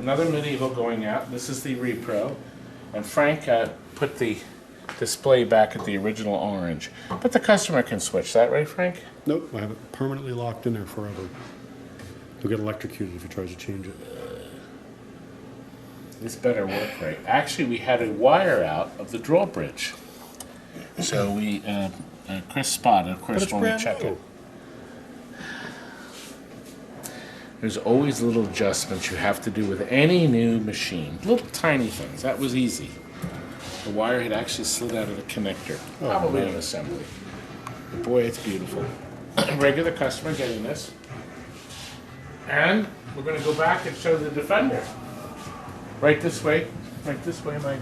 another medieval going out. This is the Repro. And Frank put the display back at the original orange. But the customer can switch that, right, Frank? Nope, I have it permanently locked in there forever. You'll get electrocuted if he tries to change it. This better work right. Actually, we had a wire out of the drawbridge. So we, Chris spotted, of course, when we check it. There's always little adjustments you have to do with any new machine. Little tiny things. That was easy. The wire had actually slid out of the connector. Probably an assembly. But boy, it's beautiful. Regular customer getting this. And we're going to go back and show the Defender. Right this way, my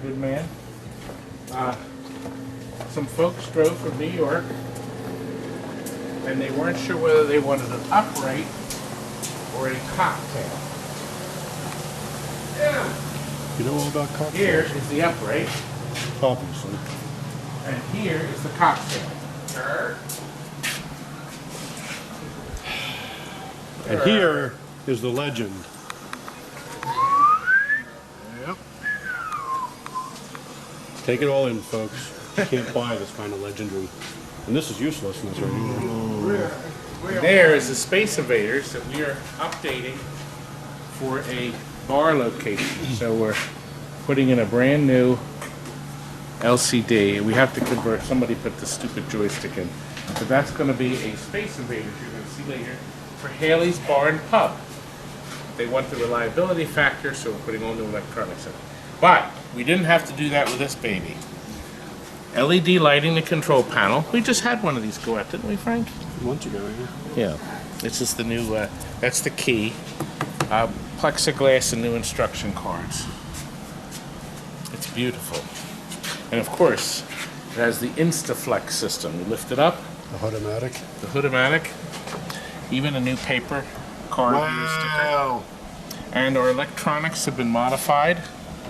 good man. Some folks drove from New York, and they weren't sure whether they wanted an upright or a cocktail. Yeah. You know all about cocktails? Here is the upright. Obviously. And here is the cocktail. And here is the legend. Yep. Take it all in, folks. You can't buy this kind of legendary. And this is uselessness right here. There is the Space Invaders that we are updating for a bar location. So we're putting in a brand new LCD. We have to convert, somebody put the stupid joystick in. But that's going to be a Space Invaders you're going to see later for Haley's Bar and Pub. They want the reliability factor, so we're putting all new electronics in it. But we didn't have to do that with this baby. LED lighting the control panel. We just had one of these go out, didn't we, Frank? Months ago, yeah. Yeah. This is the new, that's the key. Plexiglass and new instruction cards. It's beautiful. And of course, it has the InstaFlex system. You lift it up. The Hood-O-Matic. The Hood-O-Matic. Even a new paper card. Wow. And our electronics have been modified.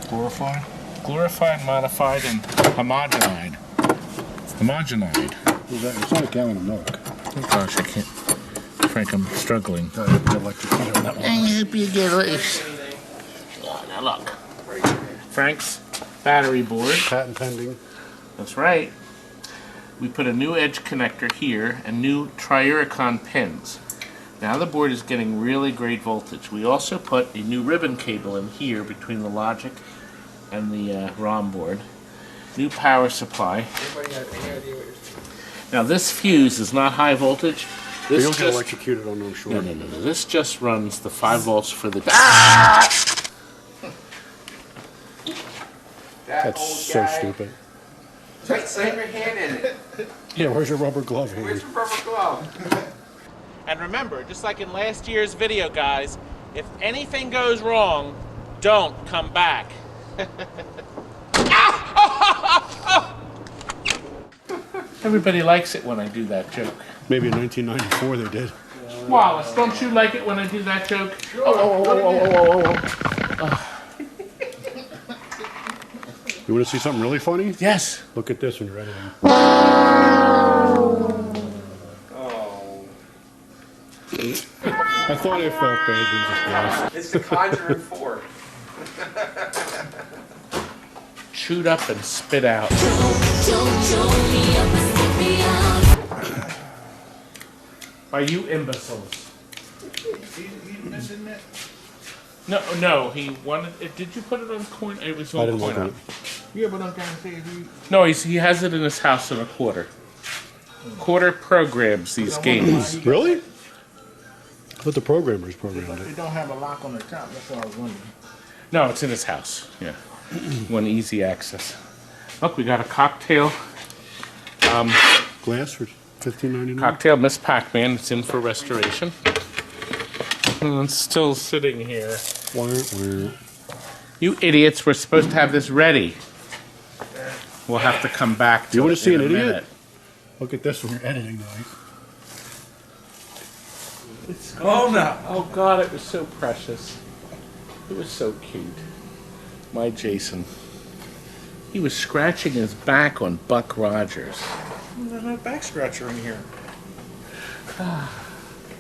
Glorified? Glorified, modified, and homogenized. Homogenized. It's not a gallon of milk. Oh gosh, I can't. Frank, I'm struggling. I hope you get loose. Oh, now look. Frank's battery board. Patent pending. That's right. We put a new edge connector here and new triuricon pins. Now the board is getting really great voltage. We also put a new ribbon cable in here between the logic and the ROM board. New power supply. Now this fuse is not high voltage. You don't get electrocuted on no short. No. This just runs the 5 volts for the... Ah! That's so stupid. Slam your hand in it. Yeah, where's your rubber glove hand? Where's your rubber glove? And remember, just like in last year's video, guys, if anything goes wrong, don't come back. Everybody likes it when I do that joke. Maybe in 1994 they did. Wallace, don't you like it when I do that joke? You want to see something really funny? Yes. Look at this when you're editing. I thought I felt bad. It's the Conjuring 4. Chewed up and spit out. By you imbeciles. He missing it? No, he wanted it. Did you put it on coin? It was I on didn't coin. want Yeah, but I'm trying to say he. No, he has it in his house in a quarter. Quarter programs these games. Really? But the programmers programmed It it. don't have a lock on the top. That's what I was wondering. No, it's in his house. Yeah, one easy access. Look, we got a cocktail. Glass for $15.99. Cocktail Miss Pac-Man. It's in for restoration. And it's still sitting here. You idiots! We're supposed to have this ready. We'll have to come back to You it. want to see in an a idiot? minute. Look at this when you're editing, though. Oh no! Oh God, it was so precious. It was so cute. My Jason. He was scratching his back on Buck Rogers. There's no back scratcher in here.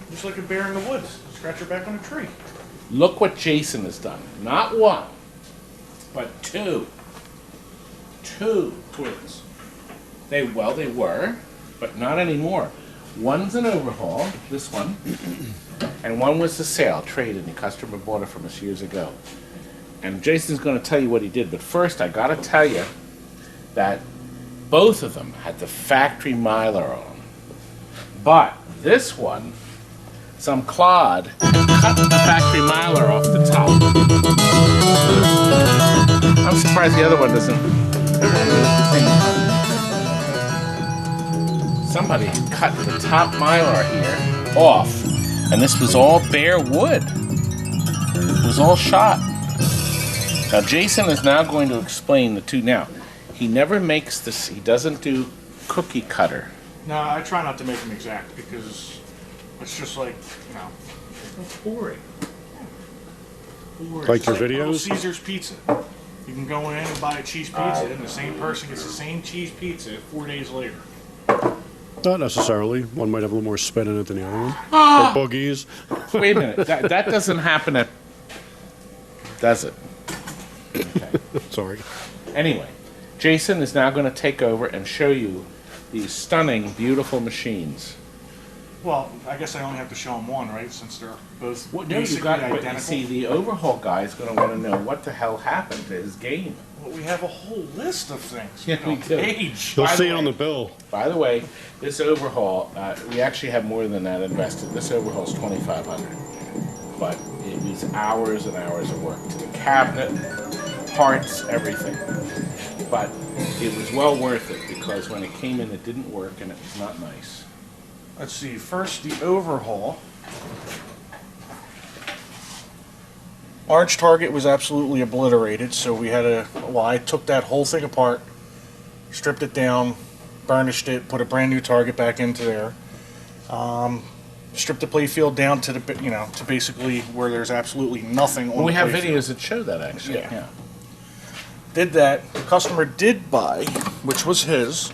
Just like a bear in the woods. Scratch your back on a tree. Look what Jason has done. Not one, but two. Two Twins. They were, but not anymore. One's an overhaul, this one, and one was the sale, trade-in. The customer bought it from us years ago. And Jason's going to tell you what he did, but first I got to tell you that both of them had the factory miler on. But this one, some clod cut the factory miler off the top. I'm surprised the other one doesn't. Somebody cut the top mylar here off, and this was all bare wood. It was all shot. Now Jason is now going to explain the two. Now, he never makes this, he doesn't do cookie cutter. No, I try not to make them exact because it's just like, you know. Boring. Like your Little videos? Caesar's Pizza. You can go in and buy a cheese pizza, and the same person gets the same cheese pizza 4 days later. Not necessarily. One might have a little more spin in it than the other one. Ah! Or boogies. Wait a minute, that doesn't happen at, does it? Sorry. Anyway, Jason is now going to take over and show you these stunning, beautiful machines. Well, I guess I only have to show them one, right? Since they're both Well, no, you basically got, but you identical. see, the overhaul guy is going to want to know what the hell happened to his game. Well, we have a whole list of things. Yeah, we do. Age. You'll By the see it way- on the bill. By the way, this overhaul, we actually have more than that invested. This overhaul is $2,500, but it was hours and hours of work to the cabinet, parts, everything. But it was well worth it because when it came in, it didn't work and it was not nice. Let's see. First, the overhaul. Arch target was absolutely obliterated, so we had to. Well, I took that whole thing apart, stripped it down, burnished it, put a brand new target back into there. Stripped the playfield down to the, you know, to basically where there's absolutely nothing on Well, we the have playfield. videos that show that actually. Yeah. Did that. The customer did buy, which was his,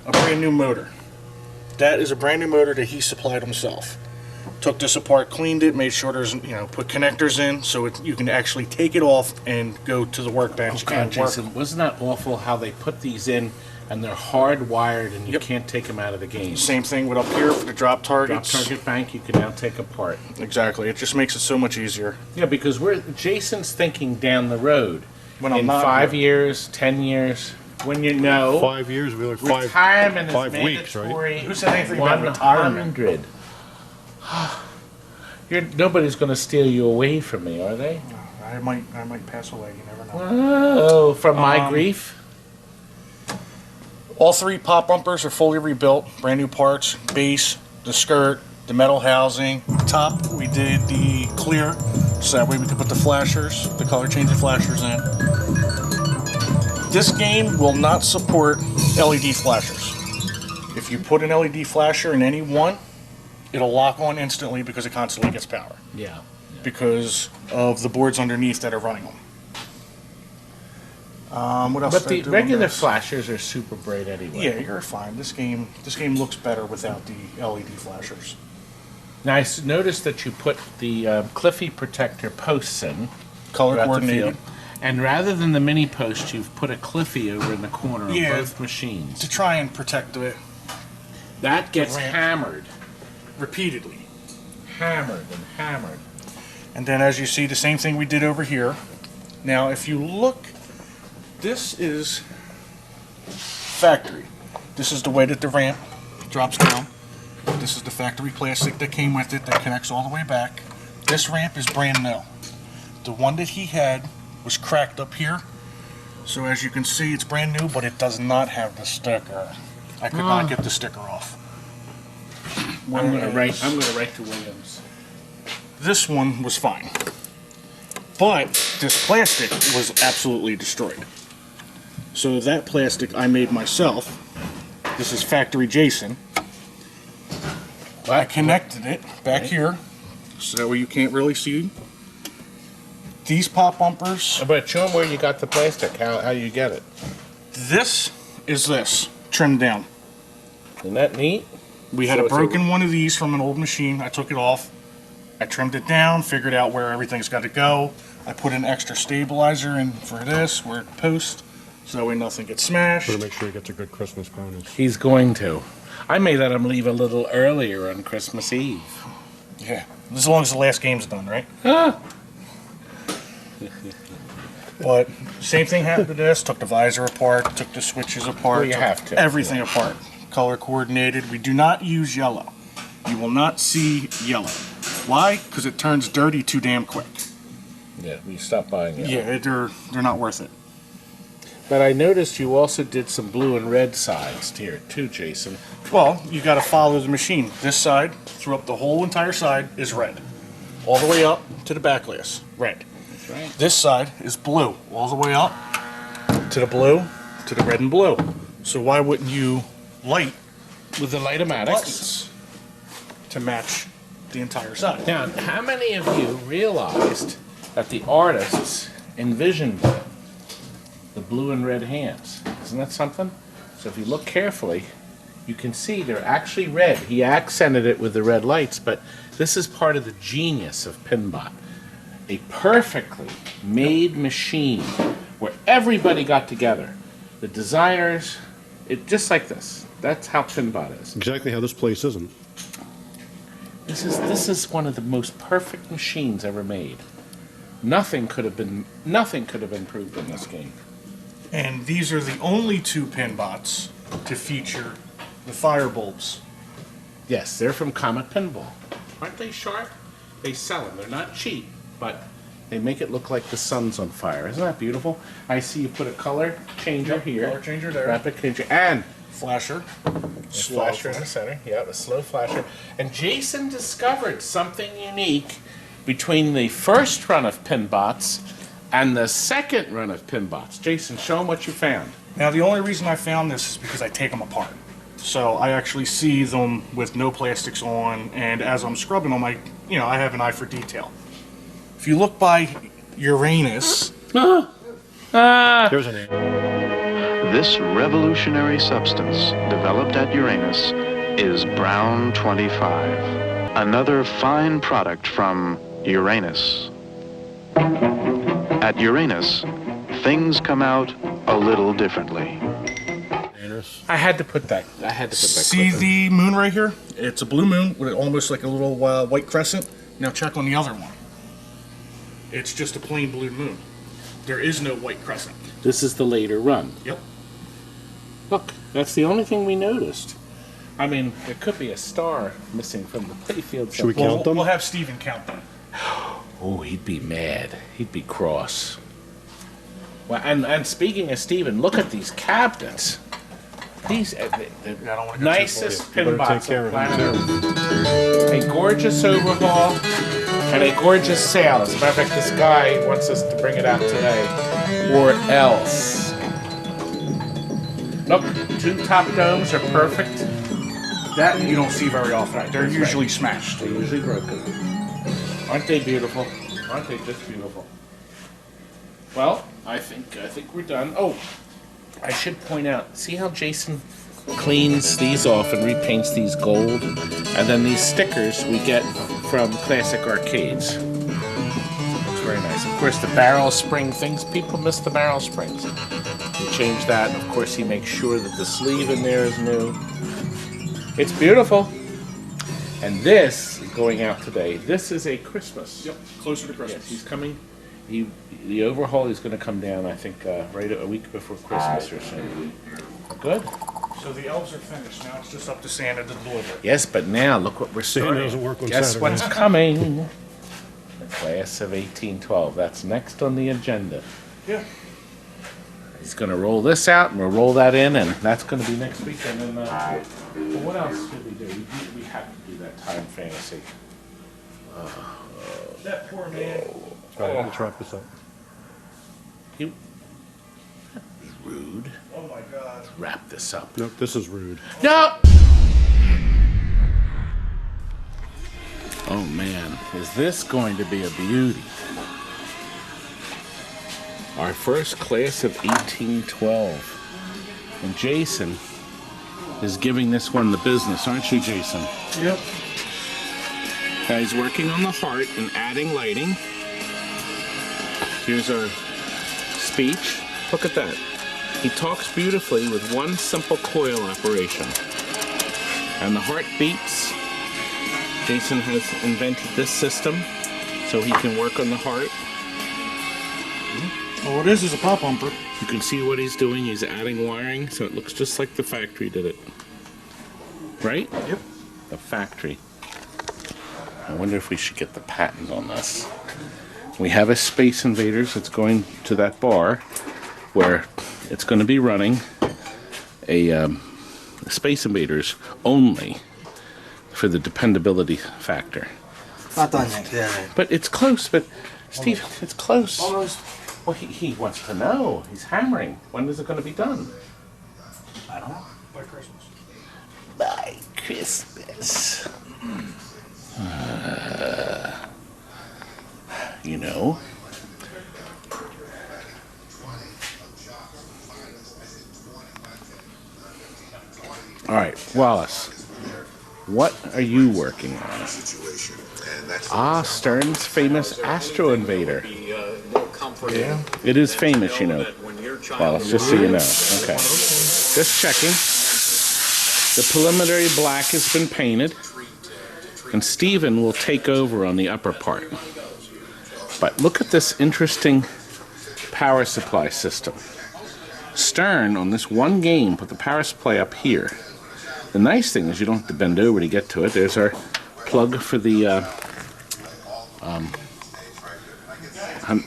a brand new motor. That is a brand new motor that he supplied himself. Took this apart, cleaned it, made sure there's, you know, put connectors in so you can actually take it off and go to the workbench Oh, God, and work. Jason, wasn't that awful how they put these in and they're hardwired and you Yep. can't take them out of the game? Same thing with up here for the drop Drop targets. target bank you can now take apart. Exactly. It just makes it so much easier. Yeah, because Jason's thinking down the road. When I'm in not 5 here. years, 10 years, when you know 5 years, we like five. retirement is 5 weeks, right? mandatory. Who said anything about retirement? 100. Nobody's going to steal you away from me, are they? I might pass away. You never know. Oh, from my grief? All three pop bumpers are fully rebuilt, brand new parts, base, the skirt, the metal housing. Top, we did the clear, so that way we could put the flashers, the color changing flashers in. This game will not support LED flashers. If you put an LED flasher in any one, it'll lock on instantly because it constantly gets power. Yeah. Because of the boards underneath that are running them. What else? But did I the do on regular this? flashers are super bright anyway. Yeah, you're fine. This game looks better without the LED flashers. Now, I noticed that you put the Cliffy protector posts in. Color throughout the coordinated. field. And rather than the mini post, you've put a Cliffy over in the corner Yeah. of both machines. To try and protect it That gets ramp. hammered. repeatedly. Hammered and hammered. And then as you see, the same thing we did over here. Now, if you look, this is factory. This is the way that the ramp drops down. This is the factory plastic that came with it that connects all the way back. This ramp is brand new. The one that he had was cracked up here. So as you can see, it's brand new, but it does not have the sticker. I could not get the sticker off. I'm gonna Whereas write to Williams. this one was fine. But this plastic was absolutely destroyed. So that plastic I made myself. This is factory Jason. I connected it back here so that way you can't really see. These pop bumpers. But show them where you got the plastic, how you get it. This is this trimmed down. Isn't that neat? We had So a it's a- broken one of these from an old machine. I took it off, I trimmed it down, figured out where everything's got to go. I put an extra stabilizer in for this, where it posts, so that way nothing gets smashed. Better make sure he gets a good Christmas bonus. He's going to. I may let him leave a little earlier on Christmas Eve. Yeah, as long as the last game's done, right? Ah. But same thing happened to this. Took the visor apart, took the switches apart. Well, you took have to. everything apart. Color coordinated. We do not use yellow. You will not see yellow. Why? Because it turns dirty too damn quick. Yeah, we stopped buying it. Yeah, they're not worth it. But I noticed you also did some blue and red sides here too, Jason. Well, you got to follow the machine. This side, throughout the whole entire side, is red. All the way up to the back glass, red. That's right. This side is blue, all the way up to the blue, to the red and blue. So why wouldn't you light With the light-o-matics. buttons to match the entire side? Now, how many of you realized that the artists envisioned the blue and red hands? Isn't that something? So if you look carefully, you can see they're actually red. He accented it with the red lights, but this is part of the genius of PINBOT. A perfectly made machine where everybody got together. The designers, just like this. That's how PINBOT is. Exactly how this place isn't. This is one of the most perfect machines ever made. Nothing could have been improved in this game. And these are the only two PINBOTs to feature the fire bulbs. Yes, they're from Comet Pinball. Aren't they sharp? They sell them. They're not cheap, but they make it look like the sun's on fire. Isn't that beautiful? I see you put a color changer here. Color changer there. Rapid changer. And Flasher. Slow flasher in the center. Yeah, the slow flasher. And Jason discovered something unique between the first run of PINBOTs and the second run of PINBOTs. Jason, show them what you found. Now, the only reason I found this is because I take them apart. So I actually see them with no plastics on, and as I'm scrubbing them, I have an eye for detail. If you look by Uranus, There's an name. This revolutionary substance, developed at Uranus, is Brown 25, another fine product from Uranus. At Uranus, things come out a little differently. I had to put that. see clip in. the moon right here? It's a blue moon with almost like a little white crescent. Now check on the other one. It's just a plain blue moon. There is no white crescent. This is the later run. Yep. Look, that's the only thing we noticed. I mean, there could be a star missing from the playfield. Should we somewhere. count them? We'll have Steven count them. Oh, he'd be mad. He'd be cross. Well, and speaking of Steven, look at these cabinets. These I don't want to go nicest You better PINBOTs take care on of planet them, Earth. A gorgeous overhaul and a gorgeous sail. As a matter of fact, this guy wants us to bring it out today. Or else. Look, two top domes are perfect. That you don't see very often. They're usually smashed. They're usually broken. Aren't they beautiful? Aren't they just beautiful? Well, I think we're done. Oh, I should point out, see how Jason cleans these off and repaints these gold? And then these stickers we get from Classic Arcades. Looks very nice. Of course, the barrel spring things, people miss the barrel springs. We change that, and of course he makes sure that the sleeve in there is new. It's beautiful. And this is going out today. This is a Christmas. Yep, closer to Yes, Christmas. he's coming. The overhaul is going to come down, I think, right a week before Christmas or so. Good. So the elves are finished. Now it's just up to Santa to deliver. Yes, but now look what we're Santa starting. doesn't work on Guess Saturday. what's coming? The class of 1812. That's next on the agenda. Yeah. He's going to roll this out, and we'll roll that in, and that's going to be next week. And then, well, what else did we do? We have to do that time fantasy. That poor man. All right, let's wrap this up. You be rude. Oh my God. Wrap this up. Nope, this is rude. No. Oh man, is this going to be a beauty? Our first class of 1812. And Jason is giving this one the business, aren't you, Jason? Yep. Now he's working on the heart and adding lighting. Here's our speech. Look at that. He talks beautifully with one simple coil operation. And the heart beats. Jason has invented this system so he can work on the heart. Well, what is a pop bumper. You can see what he's doing. He's adding wiring so it looks just like the factory did it. Right? Yep. The factory. I wonder if we should get the patent on this. We have a Space Invaders that's going to that bar where it's going to be running a Space Invaders only for the dependability factor. Not done yet. Yeah. But it's close, but Steve, it's close. Almost. Well, he wants to know. He's hammering. When is it going to be done? I don't know. By Christmas. By Christmas. You know. All right, Wallace. What are you working on? Ah, Stern's famous Astro Invader. Yeah. It is famous, you know. Wallace, just so you know. Okay. Just checking. The preliminary black has been painted. And Steven will take over on the upper part. But look at this interesting power supply system. Stern, on this one game, put the power supply up here. The nice thing is you don't have to bend over to get to it. There's our plug for the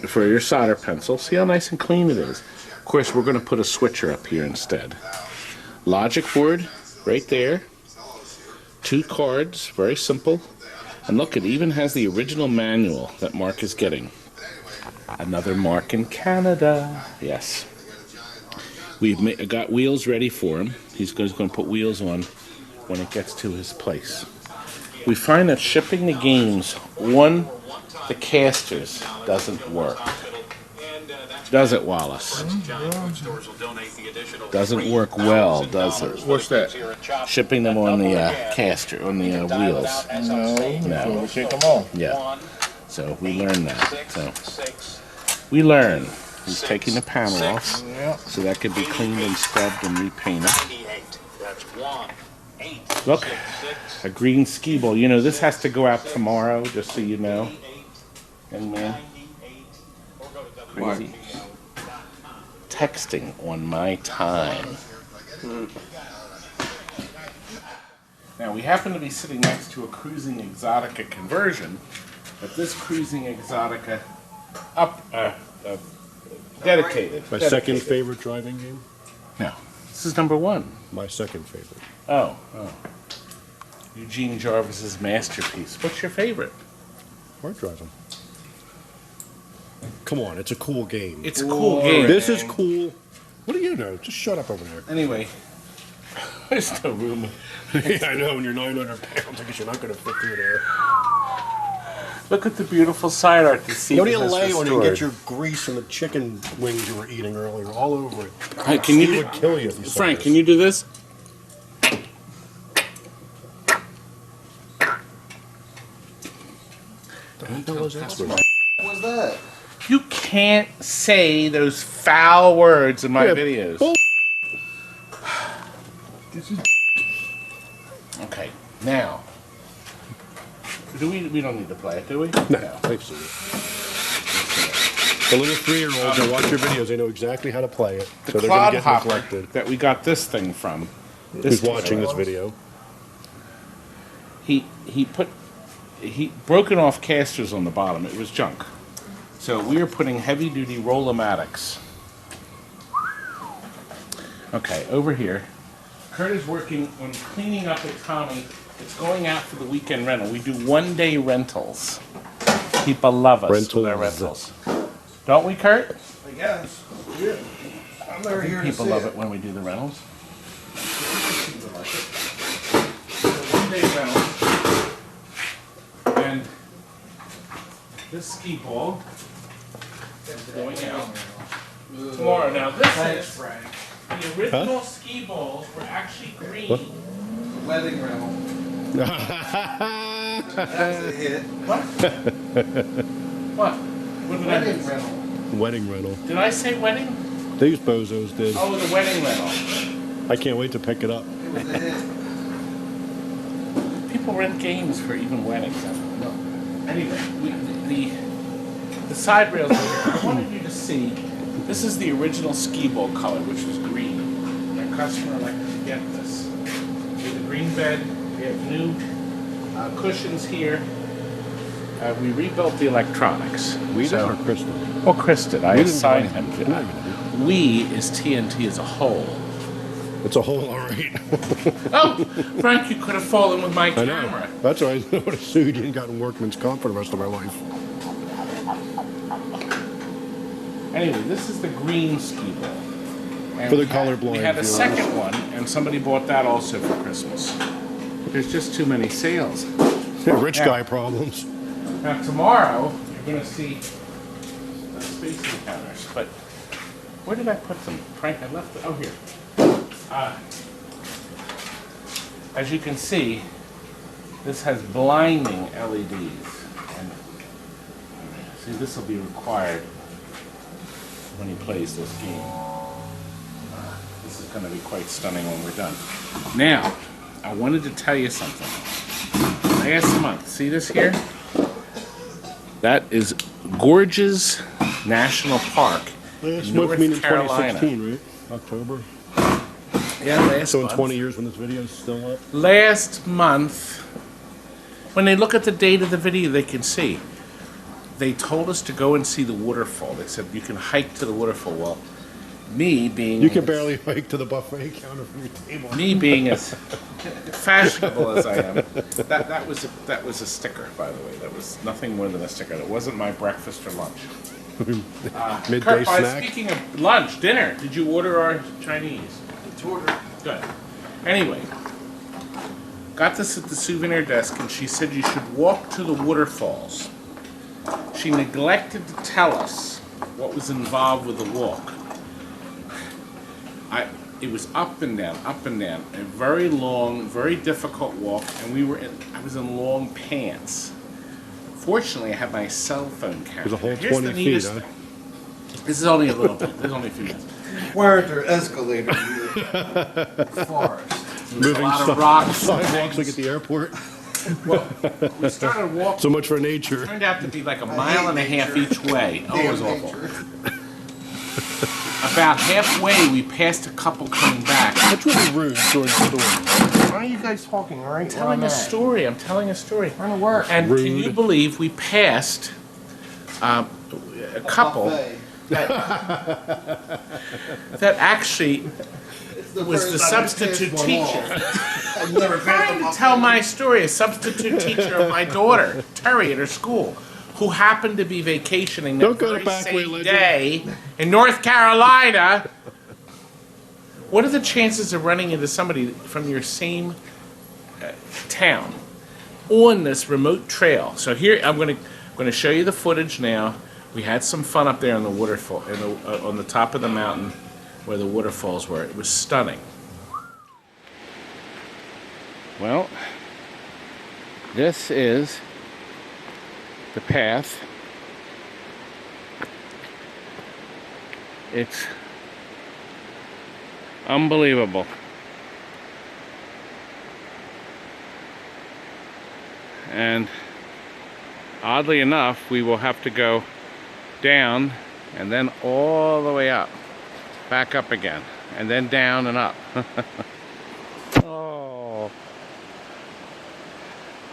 for your solder pencil. See how nice and clean it is. Of course, we're going to put a switcher up here instead. Logic board right there. 2 cards, very simple. And look, it even has the original manual that Mark is getting. Another Mark in Canada. Yes. We've got wheels ready for him. He's going to put wheels on when it gets to his place. We find that shipping the games on the casters doesn't work. Does it, Wallace? Doesn't work well, does it? What's that? Shipping them on the caster, on the wheels. No. We take them all. Yeah. So we learned that. So we learn. He's taking the panel off, so that could be cleaned and scrubbed and repainted. Look, a green Skeeball. You know, this has to go out tomorrow, just so you know. Young man. Crazy. Texting on my time. Now, we happen to be sitting next to a Cruising Exotica conversion, but this Cruising Exotica dedicated. My second favorite driving game? No, this is number 1. My second favorite. Oh. Eugene Jarvis's masterpiece. What's your favorite? Hard driving. Come on, it's a cool game. It's a cool game. This is cool. What do you know? Just shut up over there. Anyway, there's no room. Yeah, I know, when you're 900 pounds, I guess you're not going to fit through there. Look at the beautiful side art to see. You don't even lay on it and get your grease and the chicken wings you were eating earlier all over it. Hey, can you It would kill you if you saw Frank, this. can you do this? What was that? You can't say those foul words in my videos. bull- Okay, now. We don't need to play it, do we? No, I've seen it. The little 3-year-olds that watch your videos, they know exactly how to play it. The so they're going clod to get hopper neglected. that we got this thing from. Who's watching this video? He broken off casters on the bottom. It was junk. So we are putting heavy duty Roll-O-Matics. Okay, over here. Kurt is working on cleaning up at Tommy. It's going out for the weekend rental. We do 1-day rentals. People love us for their rentals. Don't we, Kurt? I guess. Yeah. I'm never here to People see love it. it when we do the rentals. 1-day rental. And this Skeeball is going out tomorrow. Now this is the original Skeeballs were actually green. Wedding rental. That's a hit. What? What? What did I Wedding do? rental. Wedding rental. Did I say wedding? These bozos did. Oh, the wedding rental. I can't wait to pick it up. It was a hit. People rent games for even weddings. I don't know. Anyway, the side rails are here. I wanted you to see, this is the original Skeeball color, which was green. My customer elected to get this. We have a green bed. We have new cushions here. We rebuilt the electronics. We did or Crystal? Well, Chris did. I We didn't assigned buy him it. to that. We is TNT as a whole. It's a whole alright. Oh, Frank, you could have fallen with my I camera. know. That's why I would have sued you and gotten workman's comp for the rest of my life. Anyway, this is the green Skeeball. And For the we had- colorblind We had a viewers. second one, and somebody bought that also for Christmas. There's just too many sales. Rich Yeah. guy problems. Now tomorrow, you're going to see the space encounters, but where did I put them? Frank, I left it, oh here. As you can see, this has blinding LEDs. And see, this will be required when he plays this game. This is going to be quite stunning when we're done. Now, I wanted to tell you something. Last month, see this here? That is Gorges National Park Last in month, North meaning Carolina. 2016, right? October. Yeah, last So in month. 20 years when this video is still up? Last month, when they look at the date of the video, they can see. They told us to go and see the waterfall. They said you can hike to the waterfall. Well, me being You can barely hike to the buffet counter from your table. me being as fashionable as I am, that was a sticker, by the way. That was nothing more than a sticker. That wasn't my breakfast or lunch. Midday Kurt, snack. speaking of lunch, dinner, did you order our Chinese? It's ordered. Good. Anyway, got this at the souvenir desk, and she said you should walk to the waterfalls. She neglected to tell us what was involved with the walk. It was up and down, a very long, very difficult walk, and I was in long pants. Fortunately, I had my cell phone camera. It was a whole Here's 20 the feet, neatest huh? thing. This is only a little bit. There's only a few minutes. Why aren't there escalators in the forest? There's a lot of rocks. and Sidewalks like things. at the airport. We started walking. So much for nature. Turned out to be like a mile and a half each way. Oh, it was Damn awful. nature. About halfway, we passed a couple coming back. That's really rude during the storm. Why are you guys talking, all right? I'm telling a story. I'm telling a story. Trying to work. And can you Rude. believe we passed a couple that actually was the substitute teacher. I've never Trying to tell my story, a substitute teacher of my daughter, Terry, at her school, who happened to be vacationing that Don't go to very back way, same legend. day in North Carolina. What are the chances of running into somebody from your same town on this remote trail? So here I'm going to show you the footage now. We had some fun up there on the waterfall, on the top of the mountain where the waterfalls were. It was stunning. Well, this is the path. It's unbelievable. And oddly enough, we will have to go down and then all the way up, back up again, and then down and up. Oh,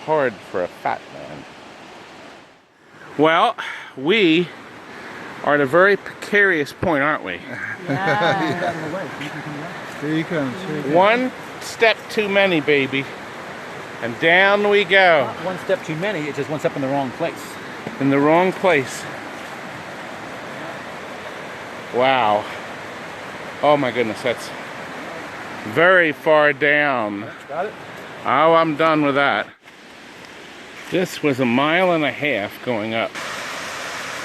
hard for a fat man. Well, we are at a very precarious point, aren't we? Here he comes. One step too many, baby. And down we go. One step too many, it's just one step in the wrong place. In the wrong place. Wow. Oh my goodness, that's very far down. Got it? Oh, I'm done with that. This was 1.5 miles going up.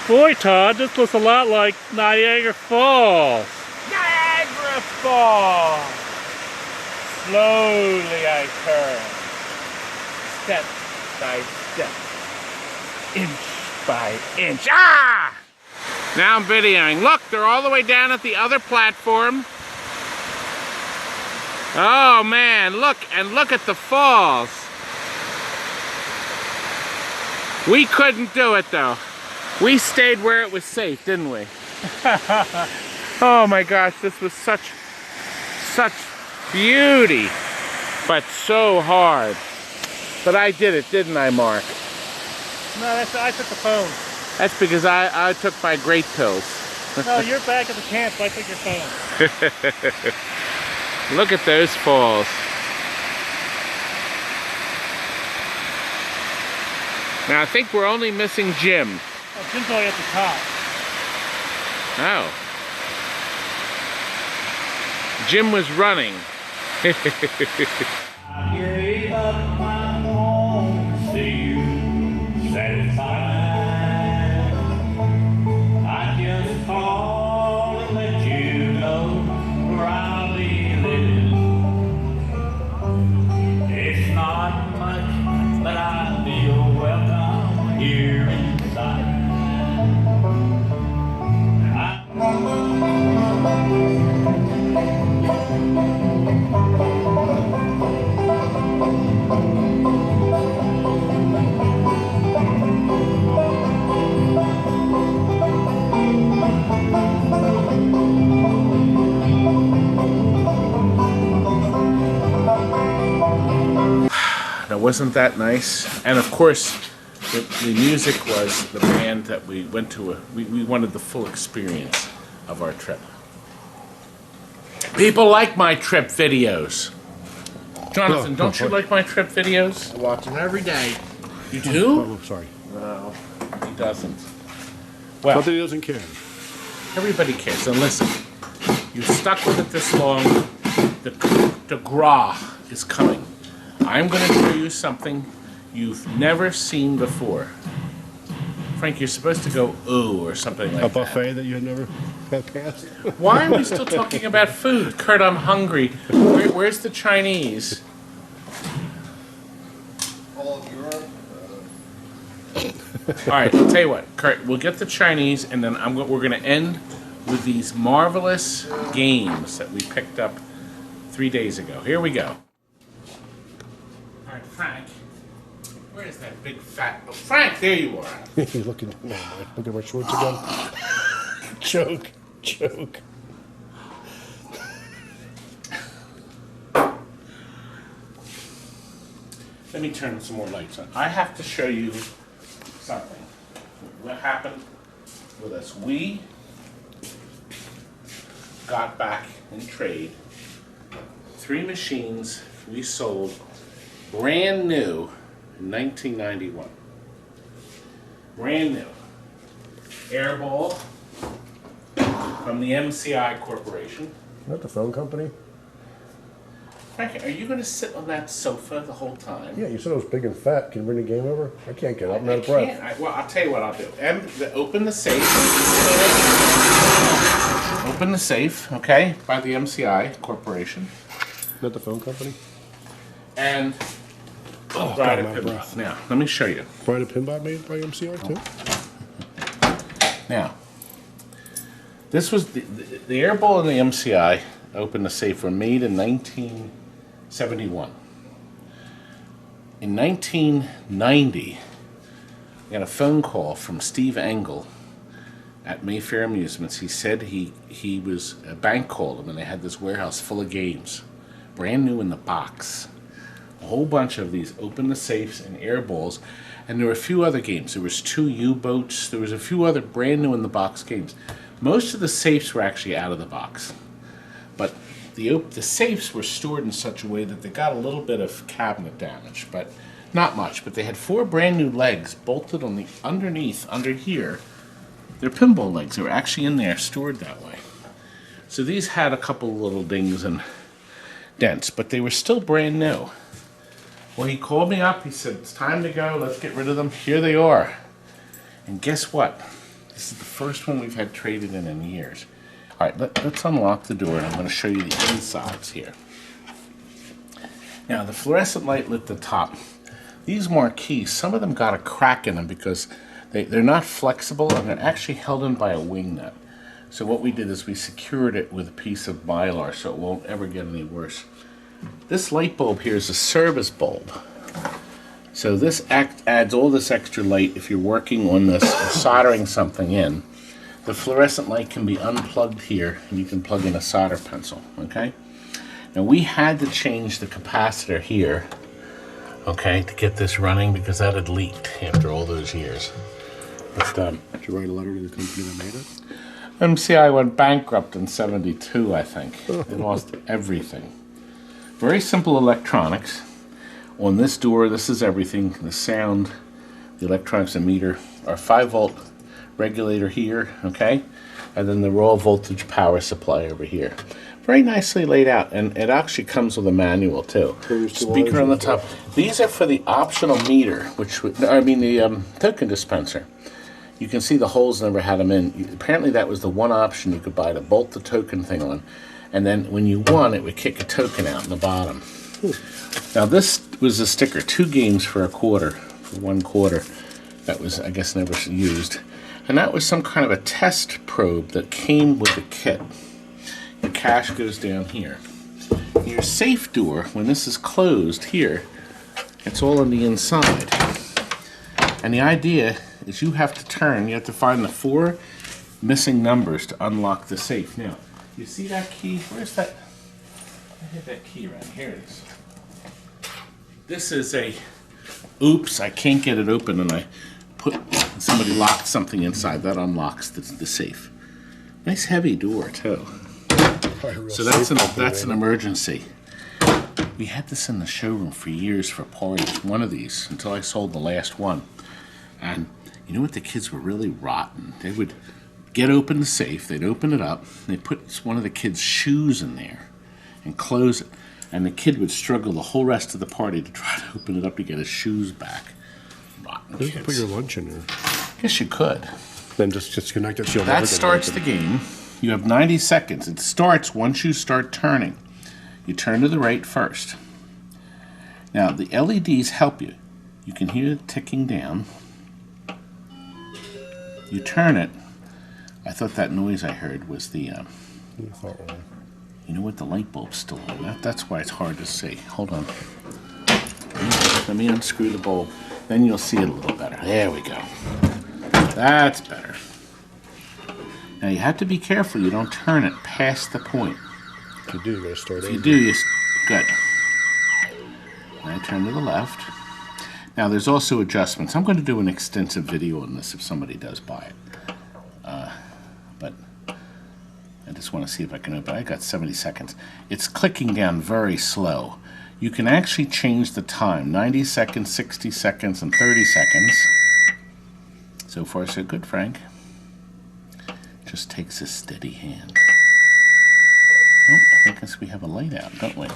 Boy, Todd, this looks a lot like Niagara Falls. Niagara Falls! Slowly I turn. Step by step, inch by inch. Ah! Now I'm videoing. Look, they're all the way down at the other platform. Oh man, look, and look at the falls. We couldn't do it though. We stayed where it was safe, didn't we? Oh my gosh, this was such beauty, but so hard. But I did it, didn't I, Mark? No, I took the phone. That's because I took my great pills. No, you're back at the camp, so I took your phone. Look at those falls. Now I think we're only missing Jim. Oh, Jim's only at the top. Oh. Jim was running. I gave up my home, see you satisfied. I just call and let you know where I'll be living. It's not much, but I feel welcome here inside. Now wasn't that nice? And of course, the music was the band that we went to. We wanted the full experience of our trip. People like my trip videos. Jonathan, don't you like my trip videos? I watch them every day. You do? Oh, sorry. No, he doesn't. But Well, he doesn't care. everybody cares. And listen, you've stuck with it this long. The gras is coming. I'm going to show you something you've never seen before. Frank, you're supposed to go ooh or something like A that. buffet that you had never had passed? Why are we still talking about food? Kurt, I'm hungry. Where's the Chinese? All of Europe. All right, I'll tell you what, Kurt, we'll get the Chinese, and then we're going to end with these marvelous games that we picked up 3 days ago. Here we go. All right, Frank, where is that big fat... Oh, Frank, there you are. He's looking. Oh my! Look at my shorts again. Joke. Let me turn some more lights on. I have to show you something. What happened with us? We got back in trade 3 machines we sold brand new in 1991. Brand new. Airball from the MCI Corporation. Is that the phone company? Frank, are you going to sit on that sofa the whole time? Yeah, you said it was big and fat. Can you bring the game over? I can't get up. I'm I out of breath. can't. Well, I'll tell you what I'll do. Open the safe. Open the safe, okay, by the MCI Corporation. Is that the phone company? And Oh, BRIDE of God, my PINBOT. breath. Now, let me show you. BRIDE of PINBOT made by MCI too? Now, this was the Airball and the MCI opened the safe were made in 1971. In 1990, I got a phone call from Steve Engel at Mayfair Amusements. He said a bank called him and they had this warehouse full of games, brand new in the box. A whole bunch of these open the safes and airballs, and there were a few other games. There was 2 U-boats. There was a few other brand new in the box games. Most of the safes were actually out of the box, but the safes were stored in such a way that they got a little bit of cabinet damage, but not much. But they had 4 brand new legs bolted on the underneath, under here. They're pinball legs. They were actually in there, stored that way. So these had a couple little dings and dents, but they were still brand new. Well, he called me up. He said, it's time to go. Let's get rid of them. Here they are. And guess what? This is the first one we've had traded in years. All right, let's unlock the door, and I'm going to show you the insides here. Now, the fluorescent light lit the top. These marquees, some of them got a crack in them because they're not flexible and they're actually held in by a wing nut. So what we did is we secured it with a piece of Mylar so it won't ever get any worse. This light bulb here is a service bulb. So this adds all this extra light if you're working on this or soldering something in. The fluorescent light can be unplugged here and you can plug in a solder pencil, okay? Now we had to change the capacitor here, okay, to get this running because that had leaked after all those years. But, Did you write a letter to the company that made it? MCI went bankrupt in '72, I think. They lost everything. Very simple electronics. On this door, this is everything. The sound, the electronics, and meter. Our 5-volt regulator here, okay? And then the raw voltage power supply over here. Very nicely laid out, and it actually comes with a manual too. Speaker on the top. These are for the optional meter, the token dispenser. You can see the holes never had them in. Apparently that was the one option you could buy to bolt the token thing on, and then when you won, it would kick a token out in the bottom. Now this was a sticker, 2 games for $1. That was, I guess, never used. And that was some kind of a test probe that came with the kit. Your cash goes down here. Your safe door, when this is closed here, it's all on the inside. And the idea is you have to find the 4 missing numbers to unlock the safe. Now, you see that key? Where's that? I hit that key right here. It is. This is a, oops, I can't get it open, and somebody locked something inside. That unlocks the safe. Nice heavy door, too. So that's an emergency. We had this in the showroom for years for parties, one of these, until I sold the last one. And you know what, the kids were really rotten. They would get open the safe, they'd open it up, they'd put one of the kids' shoes in there and close it. And the kid would struggle the whole rest of the party to try to open it up to get his shoes back. Rotten kids. You can put your lunch in there. Guess you could. Then just connect it. That starts the game. You have 90 seconds. It starts once you start turning. You turn to the right first. Now, the LEDs help you. You can hear it ticking down. You turn it. I thought that noise I heard was the... You know what? The light bulb's still on. That's why it's hard to see. Hold on. Let me unscrew the bulb. Then you'll see it a little better. There we go. That's better. Now you have to be careful you don't turn it past the point. If you do, you gotta start over. If you do, good. And I turn to the left. Now there's also adjustments. I'm going to do an extensive video on this if somebody does buy it. But I just want to see if I can open it. I got 70 seconds. It's clicking down very slow. You can actually change the time. 90 seconds, 60 seconds, and 30 seconds. So far so good, Frank. Just takes a steady hand. Oh, I think we have a light out, don't we? Do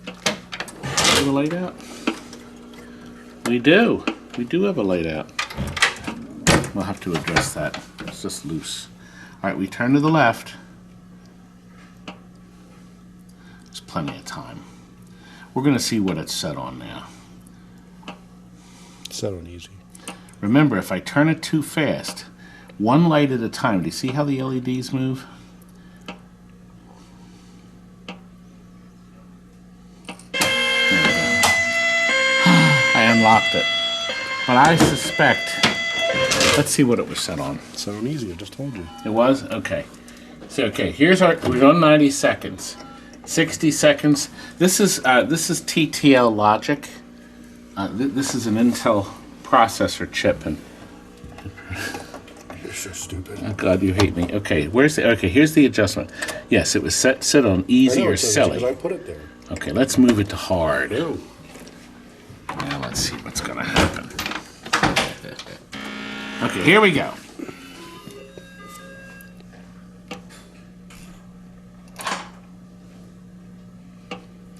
we have a light out? We do. We do have a light out. We'll have to address that. It's just loose. All right, we turn to the left. There's plenty of time. We're going to see what it's set on now. Set on easy. Remember, if I turn it too fast, one light at a time. Do you see how the LEDs move? I unlocked it. But I suspect... Let's see what it was set on. Set on easy, I just told you. It was? Okay. So, okay, here's we're on 90 seconds. 60 seconds. This is TTL logic. This is an Intel processor chip, and You're so stupid. oh God, you hate me. Okay, here's the adjustment. Yes, it was set on easy or silly. Because I put it there. Okay, let's move it to hard. No. Now let's see what's gonna happen. Okay, here we go.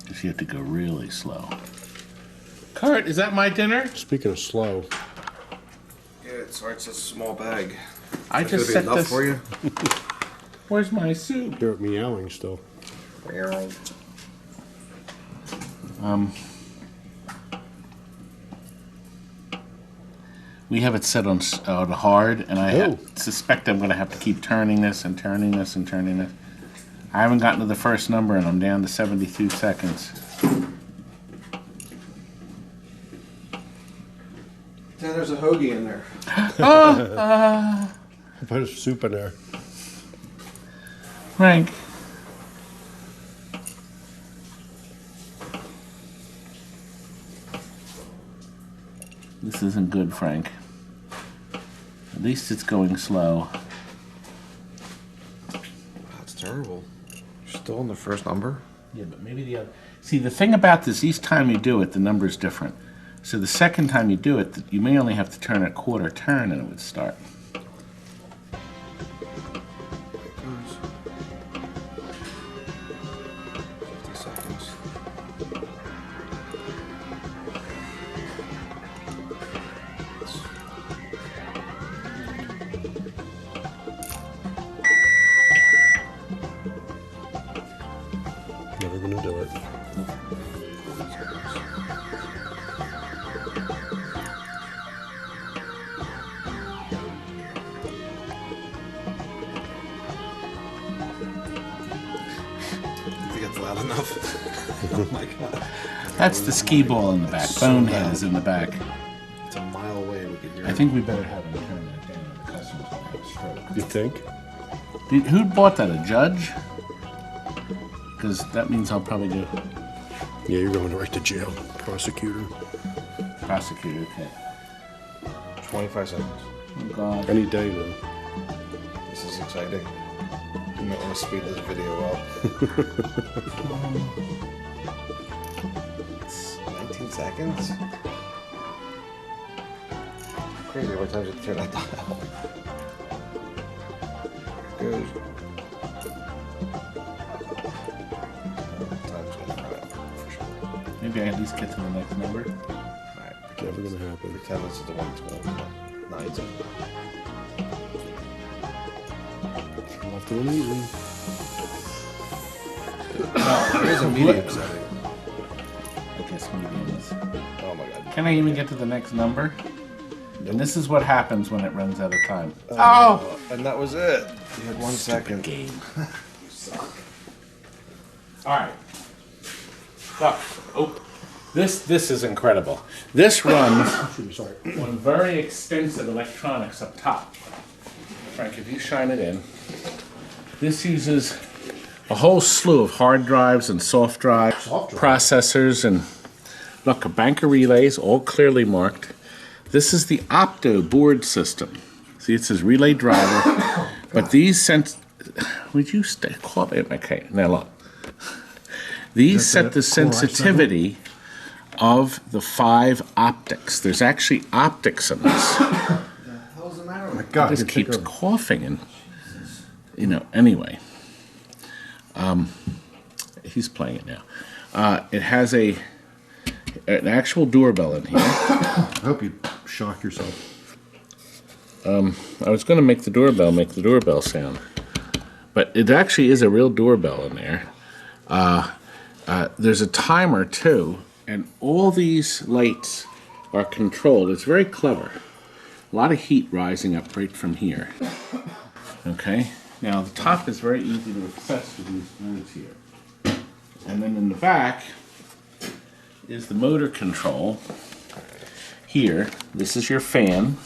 Just you have to go really slow. Kurt, is that my dinner? Speaking of slow, Yeah, it's a small bag. I Is just that set gonna be enough this. for you? Where's my soup? you're meowing still. We have it set on hard, and I suspect I'm going to have to keep turning this and turning this and turning this. I haven't gotten to the first number, and I'm down to 72 seconds. Yeah, there's a hoagie in there. There's soup in there. Frank. This isn't good, Frank. At least it's going slow. That's terrible. You're still in the first number? Yeah, but maybe the other... See, the thing about this, each time you do it, the number's different. So the second time you do it, you may only have to turn a quarter turn and it would start. Never gonna do it. I think it's loud enough. Oh my god. That's the Skeeball in the back. Bonehead is in the back. It's a mile away. We could hear I think we better have him turn that down. The customer's gonna have a stroke. You think? Who bought that? A judge? Because that means I'll probably do Yeah, you're going right to jail. Prosecutor. prosecutor. Okay. 25 seconds. Oh God. Any day now. This is exciting. You might want to speed this video up. 19 seconds? Crazy, what time did you turn that dial? Good. Time's gonna run out, for sure. Maybe I at least get to the next number. Alright, Never gonna happen. pretend this is the 112. No, it's a... Left one easy. Here's a medium setting. I guess medium is. Oh my god. Can I even get to the next number? And this is what happens when it runs out of time. And that was it. You had 1 second. Game. All right. So, this is incredible. This runs on very extensive electronics up top. Frank, if you shine it in, this uses a whole slew of hard drives and soft drives, processors, and look, a bank of relays, all clearly marked. This is the Opto board system. See, it says relay driver, but these would you stay quiet? Okay, now look. These set the sensitivity of the 5 optics. There's actually optics in this. How's the matter? Oh my God, Just keeps coughing and, you know, anyway. He's playing it now. It has an actual doorbell in here. I hope you shock yourself. I was going to make the doorbell sound, but it actually is a real doorbell in there. There's a timer too, and all these lights are controlled. It's very clever. A lot of heat rising up right from here. Okay, now the top is very easy to access with these modes here. And then in the back is the motor control. Here, this is your fan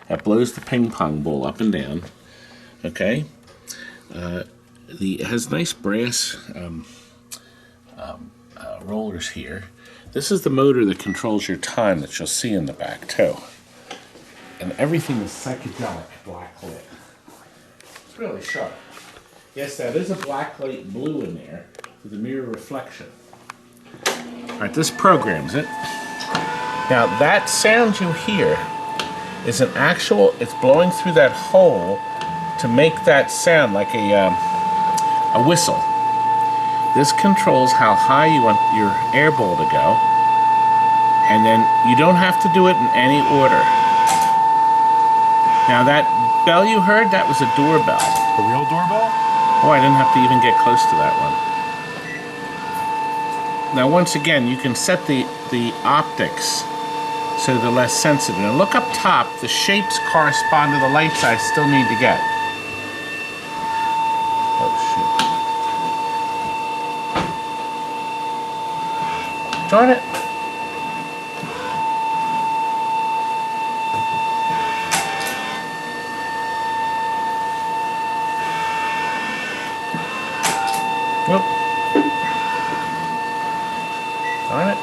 that blows the ping pong ball up and down. Okay, it has nice brass rollers here. This is the motor that controls your time that you'll see in the back too. And everything is psychedelic black lit. It's really sharp. Yes, that is a black light blue in there with a mirror reflection. All right, this programs it. Now that sound you hear is an actual, it's blowing through that hole to make that sound like a whistle. This controls how high you want your airball to go, and then you don't have to do it in any order. Now that bell you heard, that was a doorbell. A real doorbell? Oh, I didn't have to even get close to that one. Now once again, you can set the optics so they're less sensitive. Now look up top, the shapes correspond to the lights I still need to get. Oh shoot. Darn it. Nope. Darn it.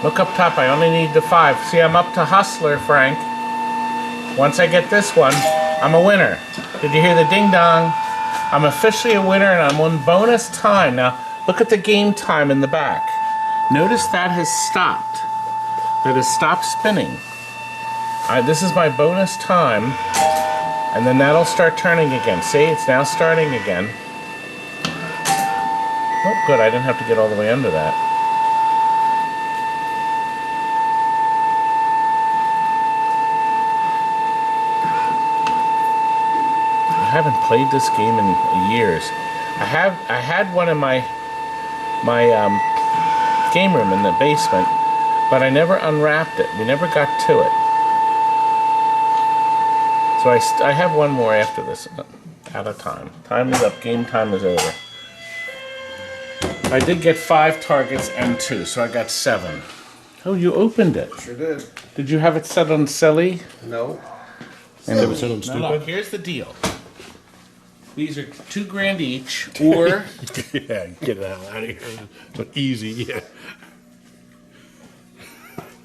Look up top, I only need the 5. See, I'm up to Hustler, Frank. Once I get this one, I'm a winner. Did you hear the ding dong? I'm officially a winner and I'm on bonus time. Now, look at the game time in the back. Notice that has stopped. That has stopped spinning. This is my bonus time. And then that'll start turning again. See, it's now starting again. Oh, good, I didn't have to get all the way under that. I haven't played this game in years. I had one in my game room in the basement, but I never unwrapped it. We never got to it. So I have one more after this. Out of time. Time is up. Game time is over. I did get 5 targets and 2, so I got 7. Oh, you opened it. Sure did. Did you have it set on silly? No. And Have it set on now look, stupid? here's the deal. These are $2 each, or Yeah, get the hell out of here. But easy, yeah.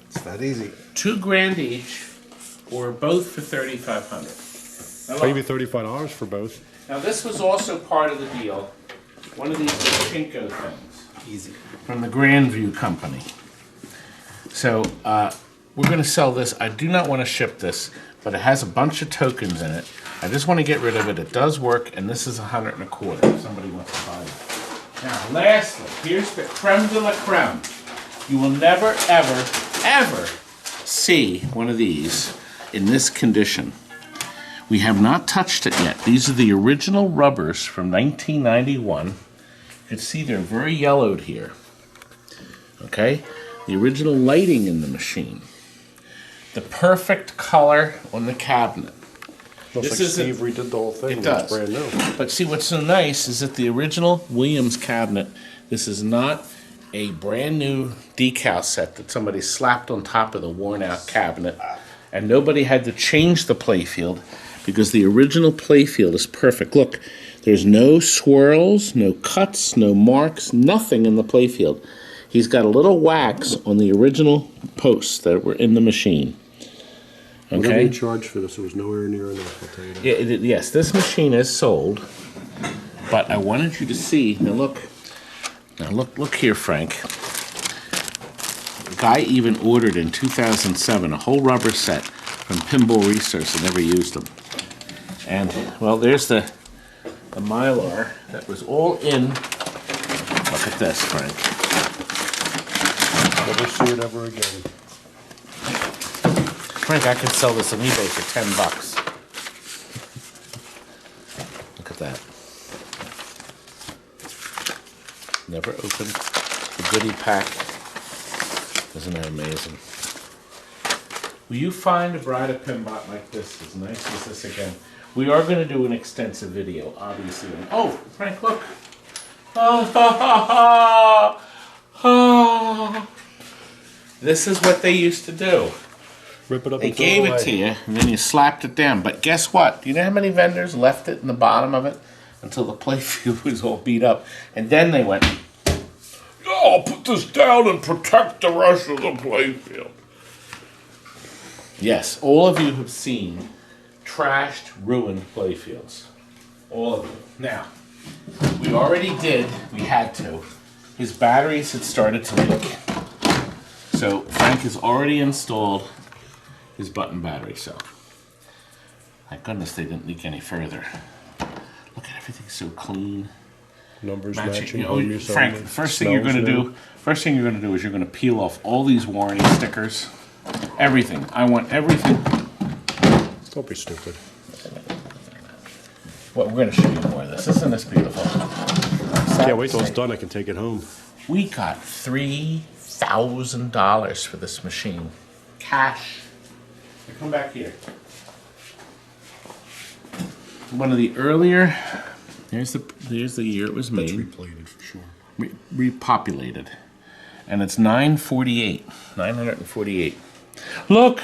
It's that easy. $2 each, or both for $3,500. Now, Maybe look, $35 for both. now this was also part of the deal. One of these Pachinko things. Easy. From the Grandview Company. So we're going to sell this. I do not want to ship this, but it has a bunch of tokens in it. I just want to get rid of it. It does work, and this is $125 if somebody wants to buy it. Now, lastly, here's the creme de la creme. You will never, ever, ever see one of these in this condition. We have not touched it yet. These are the original rubbers from 1991. You can see they're very yellowed here. Okay? The original lighting in the machine. The perfect color on the cabinet. Looks This like isn't- Steve redid the whole thing. It does. It's brand new. But see, what's so nice is that the original Williams cabinet, this is not a brand new decal set that somebody slapped on top of the worn out cabinet, and nobody had to change the playfield because the original playfield is perfect. Look, there's no swirls, no cuts, no marks, nothing in the playfield. He's got a little wax on the original posts that were in the machine. Whatever Okay? you charged for this, it was nowhere near enough, I'll tell you that. Yeah, yes, this machine is sold, but I wanted you to see. Now look here, Frank. The guy even ordered in 2007 a whole rubber set from Pinball Research and never used them. And well, there's the Mylar that was all in. Look at this, Frank. Never see it ever again. Frank, I could sell this on eBay for $10. Look at that. Never opened the goodie pack. Isn't that amazing? Will you find a Bride of Pinbot like this, as nice as this again? We are going to do an extensive video, obviously. Oh, Frank, look. This is what they used to do. Rip it up They and throw gave away. it to you, and then you slapped it down. But guess what? Do you know how many vendors left it in the bottom of it until the playfield was all beat up? And then they went, "Oh, I'll put this down and protect the rest of the playfield." Yes, all of you have seen trashed, ruined playfields. All of you. Now, we already did, we had to. His batteries had started to leak. So Frank has already installed his button battery cell. Thank goodness they didn't leak any further. Look at everything so clean. Numbers Matching. matching. You know, home use Frank, only, the first thing you're smells going to new. do, is you're going to peel off all these warranty stickers. Everything. I want everything. Don't be stupid. Well, we're going to show you more of this. Isn't this beautiful? Can't wait till it's done. I can take it home. We got 3 $1,000 for this machine. Cash. Now come back here. One of the earlier, here's the year it was made. Replated for sure. Repopulated. And it's 948. Look,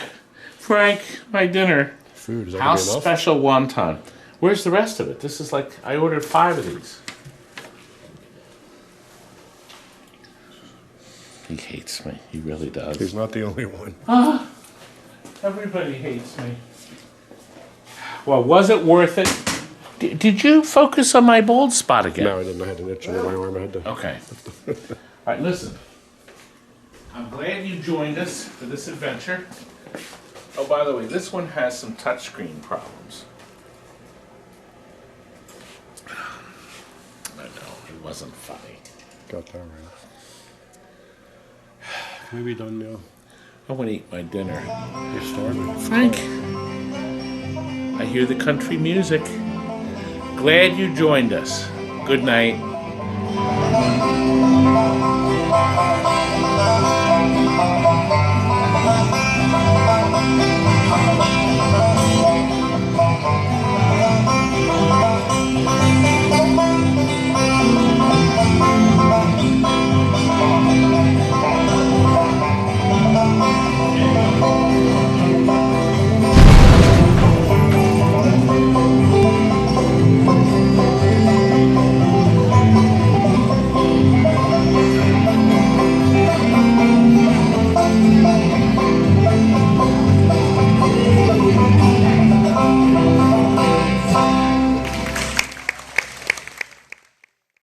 Frank, my dinner. Food, is that House gonna be enough? special wonton. Where's the rest of it? This is like, I ordered 5 of these. He hates me. He really does. He's not the only one. Everybody hates me. Well, was it worth it? Did you focus on my bald spot again? No, I didn't. I had an itch under my arm. I had to. Okay. All right, listen. I'm glad you joined us for this adventure. Oh, by the way, this one has some touchscreen problems. I know, it wasn't funny. Got that right. Can we be done now? I want to eat my dinner. You're starving. Frank, I hear the country music. Glad you joined us. Good night.